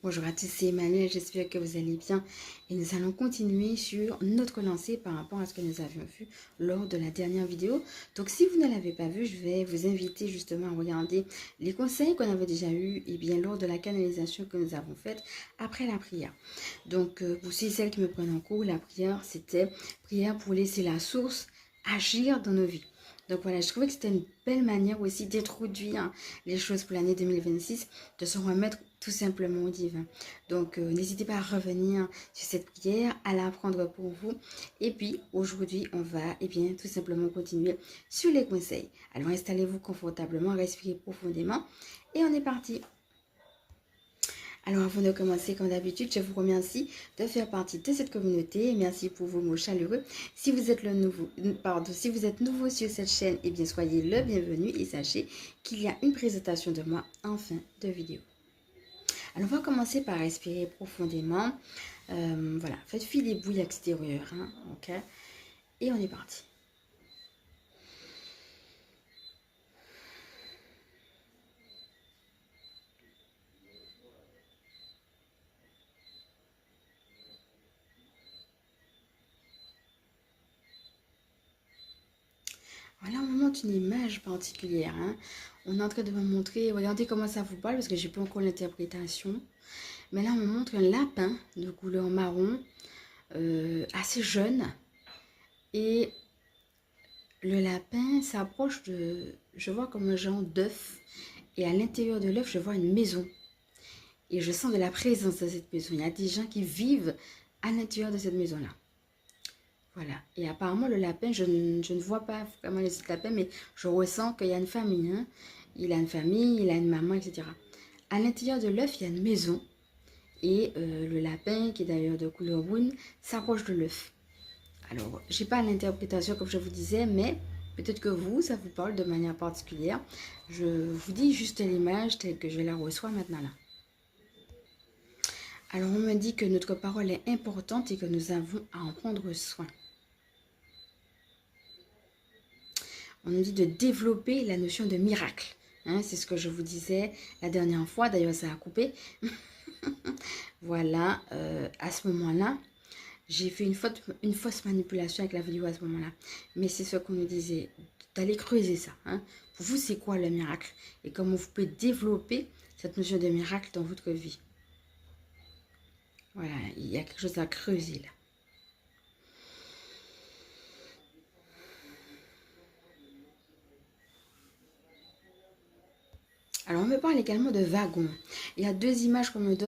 Bonjour à tous, c'est Emmanuel, j'espère que vous allez bien et nous allons continuer sur notre lancée par rapport à ce que nous avions vu lors de la dernière vidéo. Donc si vous ne l'avez pas vu, je vais vous inviter justement à regarder les conseils qu'on avait déjà eus et bien lors de la canalisation que nous avons faite après la prière. Donc pour celles qui me prennent en cours, la prière c'était prière pour laisser la source agir dans nos vies. Donc voilà, je trouvais que c'était une belle manière aussi d'introduire les choses pour l'année 2026, de se remettre tout simplement au divin. Donc n'hésitez pas à revenir sur cette prière, à l'apprendre pour vous. Et puis aujourd'hui, on va tout simplement continuer sur les conseils. Alors installez-vous confortablement, respirez profondément et on est parti. Alors avant de commencer, comme d'habitude, je vous remercie de faire partie de cette communauté et merci pour vos mots chaleureux. Si vous êtes nouveau sur cette chaîne, eh bien soyez le bienvenu et sachez qu'il y a une présentation de moi en fin de vidéo. Alors on va commencer par respirer profondément. Voilà, faites fi des bouilles extérieures, hein, ok? Et on est parti. Voilà, on me montre une image particulière. Hein. On est en train de me montrer, regardez comment ça vous parle parce que j'ai pas encore l'interprétation. Mais là, on me montre un lapin de couleur marron, assez jeune. Et le lapin s'approche de, je vois comme un genre d'œuf. Et à l'intérieur de l'œuf, je vois une maison. Et je sens de la présence de cette maison. Il y a des gens qui vivent à l'intérieur de cette maison-là. Voilà. Et apparemment, le lapin, je ne vois pas vraiment le lapin, mais je ressens qu'il y a une famille. Hein. Il a une famille, il a une maman, etc. À l'intérieur de l'œuf, il y a une maison. Et le lapin, qui est d'ailleurs de couleur brune, s'approche de l'œuf. Alors, je n'ai pas l'interprétation comme je vous disais, mais peut-être que vous, ça vous parle de manière particulière. Je vous dis juste l'image telle que je la reçois maintenant là. Alors, on me dit que notre parole est importante et que nous avons à en prendre soin. On nous dit de développer la notion de miracle. Hein, c'est ce que je vous disais la dernière fois. D'ailleurs, ça a coupé. Voilà, à ce moment-là, j'ai fait une fausse manipulation avec la vidéo à ce moment-là. Mais c'est ce qu'on nous disait, d'aller creuser ça. Hein. Pour vous, c'est quoi le miracle? Et comment vous pouvez développer cette notion de miracle dans votre vie. Voilà, il y a quelque chose à creuser là. Alors, on me parle également de wagon. Il y a deux images qu'on me donne.